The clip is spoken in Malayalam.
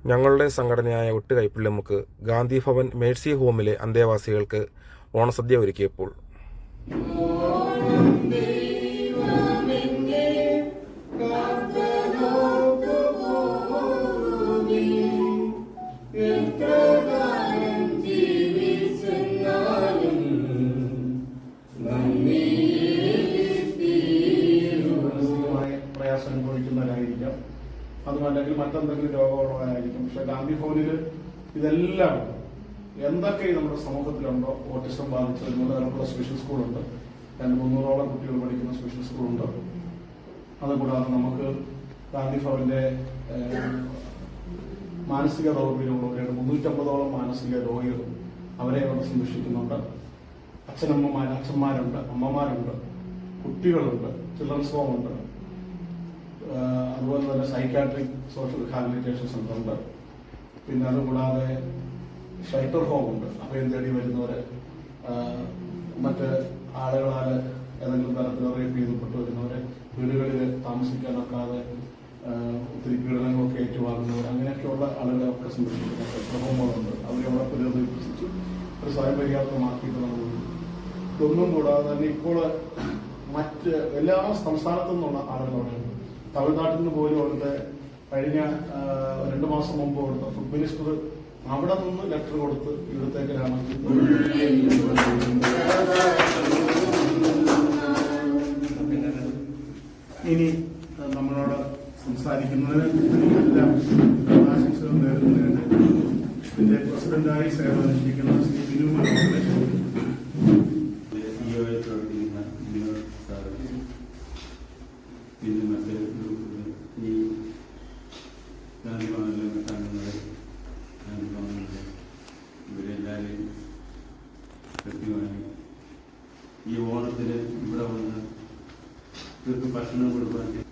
ഞങ്ങളുടെ സംഘടനയായ ഒട്ടുകൈപ്പിള്ളിമുക്ക് ഗാന്ധി ഭവൻ മേഴ്സി ഹോമിലെ അന്തേവാസികൾക്ക് ഓണസദ്യ ഒരുക്കിയപ്പോൾ പ്രയാസം അനുഭവിക്കുന്നവരായിരിക്കാം, അതുമല്ലെങ്കിൽ മറ്റെന്തെങ്കിലും രോഗമുള്ളവരായിരിക്കും. പക്ഷെ ഗാന്ധി ഭവനിൽ ഇതെല്ലാം എന്തൊക്കെ നമ്മുടെ സമൂഹത്തിലുണ്ടോ, ഓട്ടിസം ബാധിച്ച മൂലതരമുള്ള സ്പെഷ്യൽ സ്കൂളുണ്ട്, 200-300ഓളം കുട്ടികൾ പഠിക്കുന്ന സ്പെഷ്യൽ സ്കൂളുണ്ട്. അതുകൂടാതെ നമുക്ക് ഗാന്ധി ഭവന്റെ മാനസിക ദൗർബല്യമുള്ളവരുടെ 350ഓളം മാനസിക രോഗികൾ, അവരെ അവിടെ സംരക്ഷിക്കുന്നുണ്ട്. അച്ഛന്മാരുണ്ട്, അമ്മമാരുണ്ട്, കുട്ടികളുണ്ട്, ചിൽഡ്രൻസ് ഹോം ഉണ്ട്, അതുപോലെ തന്നെ സൈക്കാട്രിക് സോഷ്യൽ റിഹാബിലിറ്റേഷൻ സെന്റർ ഉണ്ട്. പിന്നെ അതുകൂടാതെ ഷെൽട്ടർ ഹോം ഉണ്ട്. അഭയം തേടി വരുന്നവര് മറ്റ് ആളുകളാൽ ഏതെങ്കിലും തരത്തിൽ റേപ്പ് ചെയ്യപ്പെട്ടു വരുന്നവരെ വീടുകളിൽ താമസിക്കാനൊക്കാതെ ഒത്തിരി പീഡനങ്ങളൊക്കെ ഏറ്റുവാങ്ങുന്നവർ, അങ്ങനെയൊക്കെയുള്ള ആളുകളെ ഒക്കെ സംരക്ഷിക്കുന്ന ഷെൽട്ടർ ഹോമുകളുണ്ട്. അവരെ അവിടെ പുനർനിർവചിച്ച് ഒരു സ്വയം പര്യാപ്തമാക്കിയിട്ട് നമ്മൾ ഇതൊന്നും കൂടാതെ തന്നെ ഇപ്പോൾ മറ്റ് എല്ലാ സംസ്ഥാനത്തു നിന്നുള്ള ആളുകൾ അവിടെയുണ്ട്. തമിഴ്നാട്ടിൽ നിന്ന് പോലും അവിടുത്തെ കഴിഞ്ഞ 2 മാസം മുമ്പ് അവിടുത്തെ ഫുഡ് മിനിസ്റ്റർ അവിടെ നിന്ന് ലെറ്റർ കൊടുത്ത് ഇവിടത്തേക്കാണ് ഇനി നമ്മളോട് സംസാരിക്കുന്നതിന് എല്ലാം ആശംസകൾ നേരുന്നതിന് ഇതിന്റെ പ്രസിഡന്റായി സേവനമനുഷ്ഠിക്കുന്ന ശ്രീ ബിനു മനോഹരനെ പിന്നെ മറ്റ് ഈ ഗാന്ധി ഭവനിലെ അംഗങ്ങളെ, ഗാന്ധി ഭവനിലെ ഇവരെല്ലാവരെയും കൃത്യമായി ഈ ഓണത്തിന് ഇവിടെ വന്ന് ഇവർക്ക് ഭക്ഷണം കൊടുക്കാൻ